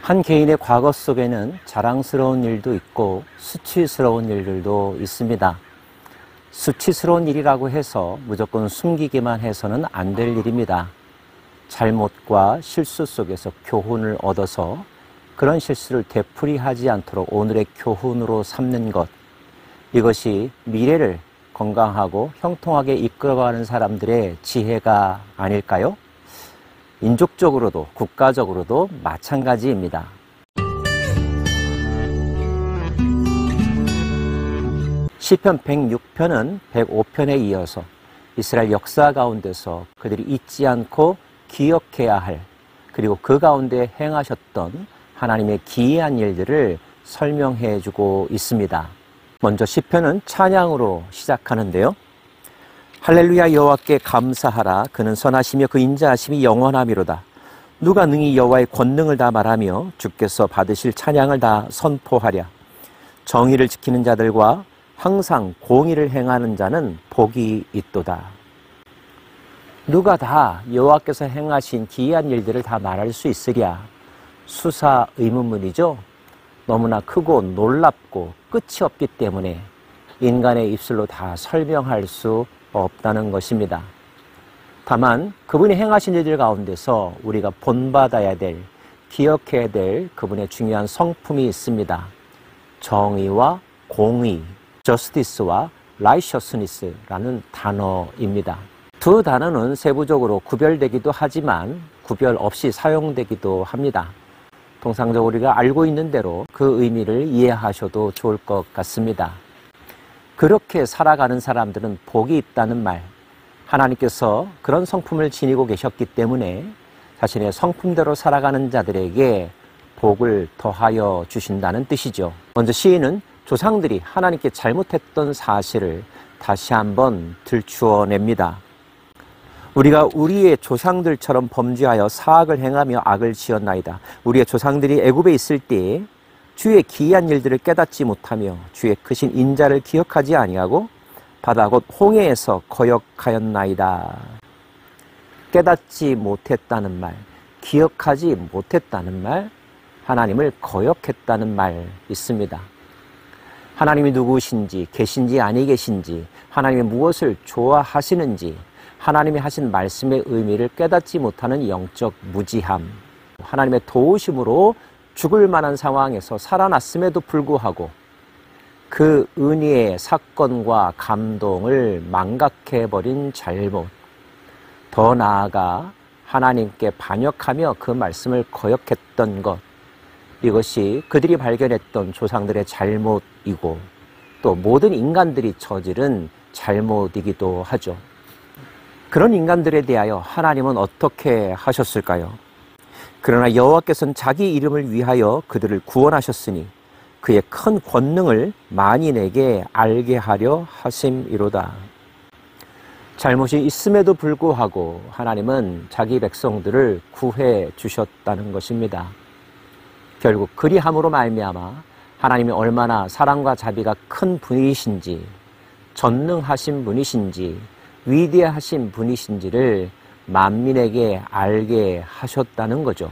한 개인의 과거 속에는 자랑스러운 일도 있고 수치스러운 일들도 있습니다. 수치스러운 일이라고 해서 무조건 숨기기만 해서는 안 될 일입니다. 잘못과 실수 속에서 교훈을 얻어서 그런 실수를 되풀이하지 않도록 오늘의 교훈으로 삼는 것, 이것이 미래를 건강하고 형통하게 이끌어가는 사람들의 지혜가 아닐까요? 인족적으로도 국가적으로도 마찬가지입니다. 시편 106편은 105편에 이어서 이스라엘 역사 가운데서 그들이 잊지 않고 기억해야 할, 그리고 그 가운데 행하셨던 하나님의 기이한 일들을 설명해 주고 있습니다. 먼저 시편은 찬양으로 시작하는데요. 할렐루야, 여호와께 감사하라. 그는 선하시며 그 인자하심이 영원하미로다. 누가 능히 여호와의 권능을 다 말하며 주께서 받으실 찬양을 다 선포하랴. 정의를 지키는 자들과 항상 공의를 행하는 자는 복이 있도다. 누가 다 여호와께서 행하신 기이한 일들을 다 말할 수 있으랴. 수사 의문문이죠. 너무나 크고 놀랍고 끝이 없기 때문에 인간의 입술로 다 설명할 수 없다는 것입니다. 다만 그분이 행하신 일들 가운데서 우리가 본받아야 될, 기억해야 될 그분의 중요한 성품이 있습니다. 정의와 공의, justice와 righteousness라는 단어입니다. 두 단어는 세부적으로 구별되기도 하지만 구별 없이 사용되기도 합니다. 통상적으로 우리가 알고 있는 대로 그 의미를 이해하셔도 좋을 것 같습니다. 그렇게 살아가는 사람들은 복이 있다는 말, 하나님께서 그런 성품을 지니고 계셨기 때문에 자신의 성품대로 살아가는 자들에게 복을 더하여 주신다는 뜻이죠. 먼저 시인은 조상들이 하나님께 잘못했던 사실을 다시 한번 들추어냅니다. 우리가 우리의 조상들처럼 범죄하여 사악을 행하며 악을 지었나이다. 우리의 조상들이 애굽에 있을 때에 주의 기이한 일들을 깨닫지 못하며 주의 크신 인자를 기억하지 아니하고 바다 곧 홍해에서 거역하였나이다. 깨닫지 못했다는 말, 기억하지 못했다는 말, 하나님을 거역했다는 말 있습니다. 하나님이 누구신지, 계신지 아니 계신지, 하나님이 무엇을 좋아하시는지, 하나님이 하신 말씀의 의미를 깨닫지 못하는 영적 무지함, 하나님의 도우심으로 죽을 만한 상황에서 살아났음에도 불구하고 그 은혜의 사건과 감동을 망각해버린 잘못, 더 나아가 하나님께 반역하며 그 말씀을 거역했던 것, 이것이 그들이 발견했던 조상들의 잘못이고 또 모든 인간들이 저지른 잘못이기도 하죠. 그런 인간들에 대하여 하나님은 어떻게 하셨을까요? 그러나 여호와께서는 자기 이름을 위하여 그들을 구원하셨으니 그의 큰 권능을 만인에게 알게 하려 하심이로다. 잘못이 있음에도 불구하고 하나님은 자기 백성들을 구해 주셨다는 것입니다. 결국 그리함으로 말미암아 하나님이 얼마나 사랑과 자비가 큰 분이신지, 전능하신 분이신지, 위대하신 분이신지를 만민에게 알게 하셨다는 거죠.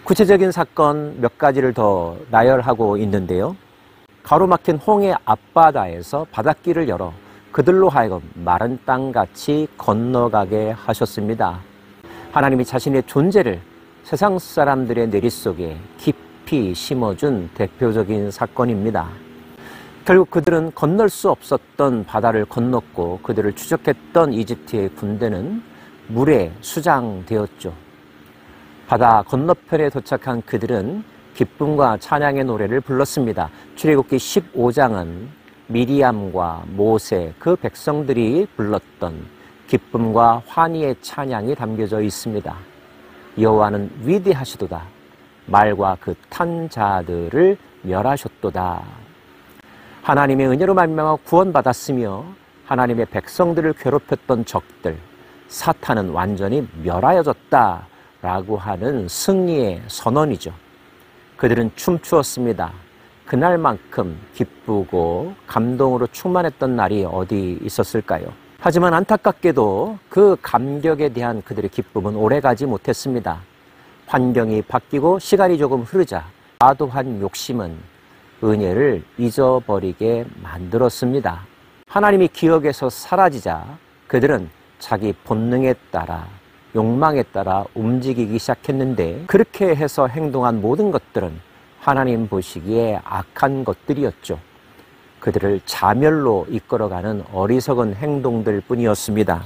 구체적인 사건 몇 가지를 더 나열하고 있는데요. 가로막힌 홍해 앞바다에서 바닷길을 열어 그들로 하여금 마른 땅같이 건너가게 하셨습니다. 하나님이 자신의 존재를 세상 사람들의 내리 속에 깊이 심어준 대표적인 사건입니다. 결국 그들은 건널 수 없었던 바다를 건넜고 그들을 추적했던 이집트의 군대는 물에 수장되었죠. 바다 건너편에 도착한 그들은 기쁨과 찬양의 노래를 불렀습니다. 출애굽기 15장은 미리암과 모세, 그 백성들이 불렀던 기쁨과 환희의 찬양이 담겨져 있습니다. 여호와는 위대하시도다. 말과 그 탄 자들을 멸하셨도다. 하나님의 은혜로 말미암아 구원받았으며 하나님의 백성들을 괴롭혔던 적들, 사탄은 완전히 멸하여졌다라고 하는 승리의 선언이죠. 그들은 춤추었습니다. 그날만큼 기쁘고 감동으로 충만했던 날이 어디 있었을까요? 하지만 안타깝게도 그 감격에 대한 그들의 기쁨은 오래가지 못했습니다. 환경이 바뀌고 시간이 조금 흐르자 과도한 욕심은 은혜를 잊어버리게 만들었습니다. 하나님이 기억에서 사라지자 그들은 자기 본능에 따라 욕망에 따라 움직이기 시작했는데 그렇게 해서 행동한 모든 것들은 하나님 보시기에 악한 것들이었죠. 그들을 자멸로 이끌어가는 어리석은 행동들 뿐이었습니다.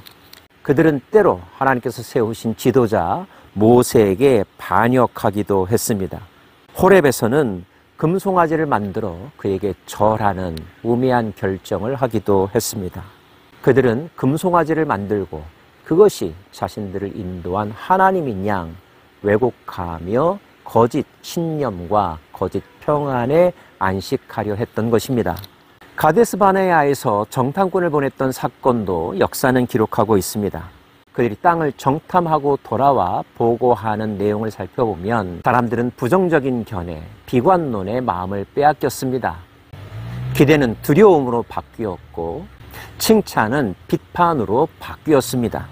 그들은 때로 하나님께서 세우신 지도자 모세에게 반역하기도 했습니다. 호렙에서는 금송아지를 만들어 그에게 절하는 우매한 결정을 하기도 했습니다. 그들은 금송아지를 만들고 그것이 자신들을 인도한 하나님인 양 왜곡하며 거짓 신념과 거짓 평안에 안식하려 했던 것입니다. 가데스 바네아에서 정탐꾼을 보냈던 사건도 역사는 기록하고 있습니다. 그들이 땅을 정탐하고 돌아와 보고하는 내용을 살펴보면 사람들은 부정적인 견해, 비관론에 마음을 빼앗겼습니다. 기대는 두려움으로 바뀌었고 칭찬은 비판으로 바뀌었습니다.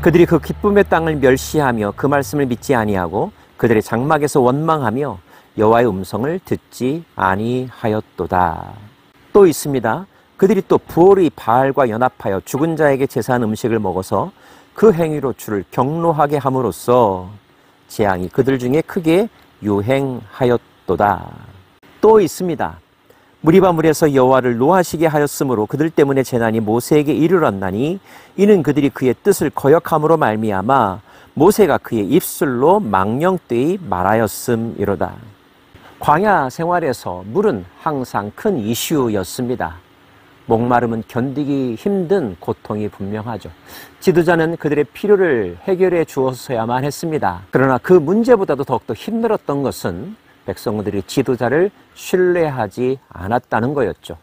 그들이 그 기쁨의 땅을 멸시하며 그 말씀을 믿지 아니하고 그들의 장막에서 원망하며 여호와의 음성을 듣지 아니하였도다. 또 있습니다. 그들이 또 부올의 바알과 연합하여 죽은 자에게 제사한 음식을 먹어서 그 행위로 주를 경노하게 함으로써 재앙이 그들 중에 크게 유행하였도다. 또 있습니다. 무리바물에서 여호와를 노하시게 하였으므로 그들 때문에 재난이 모세에게 이르렀나니 이는 그들이 그의 뜻을 거역함으로 말미암아 모세가 그의 입술로 망령되이 말하였음이로다. 광야 생활에서 물은 항상 큰 이슈였습니다. 목마름은 견디기 힘든 고통이 분명하죠. 지도자는 그들의 필요를 해결해 주었어야만 했습니다. 그러나 그 문제보다도 더욱더 힘들었던 것은 백성들이 지도자를 신뢰하지 않았다는 거였죠.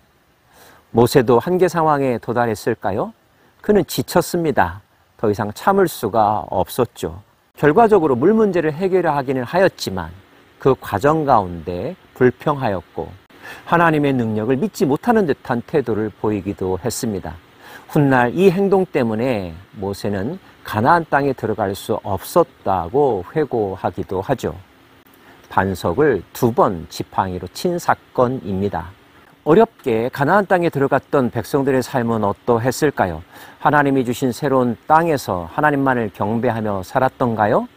모세도 한계 상황에 도달했을까요? 그는 지쳤습니다. 더 이상 참을 수가 없었죠. 결과적으로 물 문제를 해결하기는 하였지만 그 과정 가운데 불평하였고 하나님의 능력을 믿지 못하는 듯한 태도를 보이기도 했습니다. 훗날 이 행동 때문에 모세는 가나안 땅에 들어갈 수 없었다고 회고하기도 하죠. 반석을 2번 지팡이로 친 사건입니다. 어렵게 가나안 땅에 들어갔던 백성들의 삶은 어떠했을까요? 하나님이 주신 새로운 땅에서 하나님만을 경배하며 살았던가요?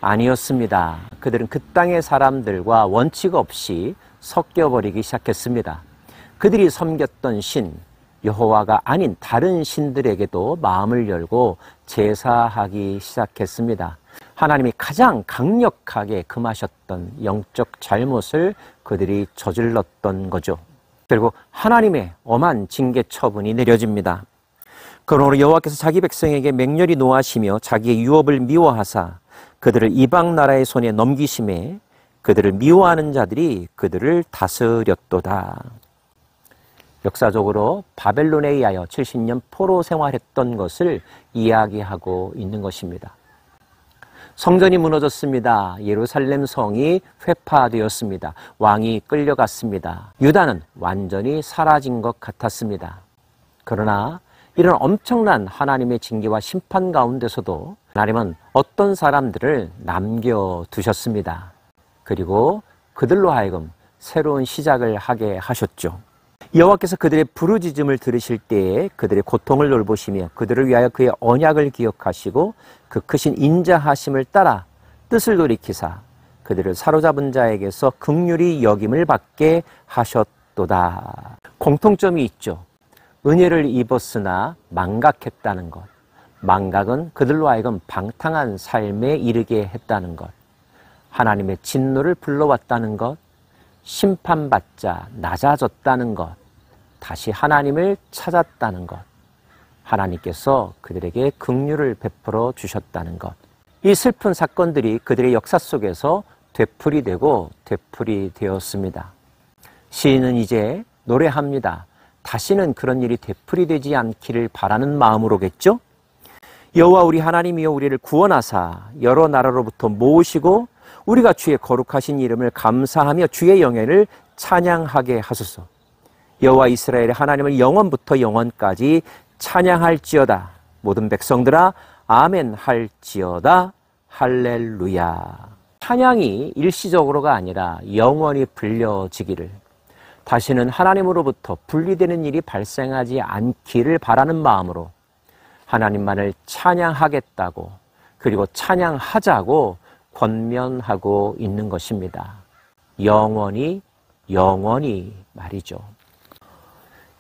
아니었습니다. 그들은 그 땅의 사람들과 원칙 없이 섞여버리기 시작했습니다. 그들이 섬겼던 신, 여호와가 아닌 다른 신들에게도 마음을 열고 제사하기 시작했습니다. 하나님이 가장 강력하게 금하셨던 영적 잘못을 그들이 저질렀던 거죠. 결국 하나님의 엄한 징계 처분이 내려집니다. 그러므로 여호와께서 자기 백성에게 맹렬히 노하시며 자기의 유업을 미워하사 그들을 이방 나라의 손에 넘기심에 그들을 미워하는 자들이 그들을 다스렸도다. 역사적으로 바벨론에 의하여 70년 포로 생활했던 것을 이야기하고 있는 것입니다. 성전이 무너졌습니다. 예루살렘 성이 회파되었습니다. 왕이 끌려갔습니다. 유다는 완전히 사라진 것 같았습니다. 그러나 이런 엄청난 하나님의 징계와 심판 가운데서도 하나님은 어떤 사람들을 남겨두셨습니다. 그리고 그들로 하여금 새로운 시작을 하게 하셨죠. 여호와께서 그들의 부르짖음을 들으실 때에 그들의 고통을 돌보시며 그들을 위하여 그의 언약을 기억하시고 그 크신 인자하심을 따라 뜻을 돌이키사 그들을 사로잡은 자에게서 긍휼히 여김을 받게 하셨도다. 공통점이 있죠. 은혜를 입었으나 망각했다는 것. 망각은 그들로 하여금 방탕한 삶에 이르게 했다는 것. 하나님의 진노를 불러왔다는 것. 심판받자 낮아졌다는 것, 다시 하나님을 찾았다는 것, 하나님께서 그들에게 긍휼을 베풀어 주셨다는 것. 이 슬픈 사건들이 그들의 역사 속에서 되풀이되고 되풀이되었습니다. 시인은 이제 노래합니다. 다시는 그런 일이 되풀이되지 않기를 바라는 마음으로겠죠? 여호와 우리 하나님이여 우리를 구원하사 여러 나라로부터 모으시고 우리가 주의 거룩하신 이름을 감사하며 주의 영예를 찬양하게 하소서. 여호와 이스라엘의 하나님을 영원부터 영원까지 찬양할지어다. 모든 백성들아 아멘 할지어다. 할렐루야. 찬양이 일시적으로가 아니라 영원히 불려지기를, 다시는 하나님으로부터 분리되는 일이 발생하지 않기를 바라는 마음으로 하나님만을 찬양하겠다고, 그리고 찬양하자고 권면하고 있는 것입니다. 영원히 말이죠.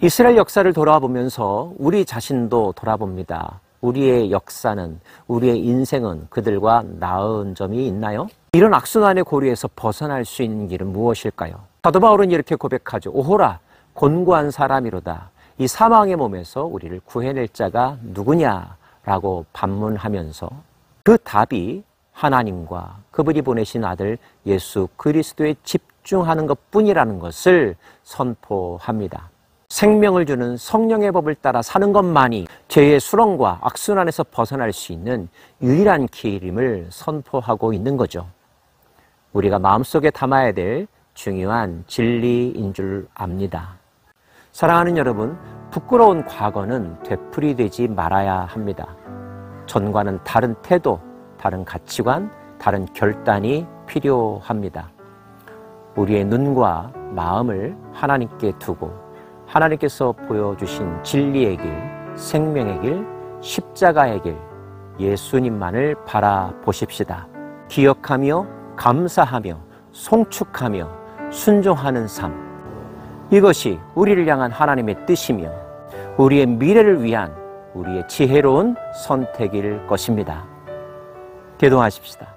이스라엘 역사를 돌아보면서 우리 자신도 돌아봅니다. 우리의 역사는, 우리의 인생은 그들과 나은 점이 있나요? 이런 악순환의 고리에서 벗어날 수 있는 길은 무엇일까요? 사도 바울은 이렇게 고백하죠. 오호라 곤고한 사람이로다. 이 사망의 몸에서 우리를 구해낼 자가 누구냐라고 반문하면서 그 답이 하나님과 그분이 보내신 아들 예수 그리스도에 집중하는 것뿐이라는 것을 선포합니다. 생명을 주는 성령의 법을 따라 사는 것만이 죄의 수렁과 악순환에서 벗어날 수 있는 유일한 길임을 선포하고 있는 거죠. 우리가 마음속에 담아야 될 중요한 진리인 줄 압니다. 사랑하는 여러분, 부끄러운 과거는 되풀이되지 말아야 합니다. 전과는 다른 태도, 다른 가치관, 다른 결단이 필요합니다. 우리의 눈과 마음을 하나님께 두고 하나님께서 보여주신 진리의 길, 생명의 길, 십자가의 길, 예수님만을 바라보십시다. 기억하며 감사하며 송축하며 순종하는 삶, 이것이 우리를 향한 하나님의 뜻이며 우리의 미래를 위한 우리의 지혜로운 선택일 것입니다. 기도하십시다.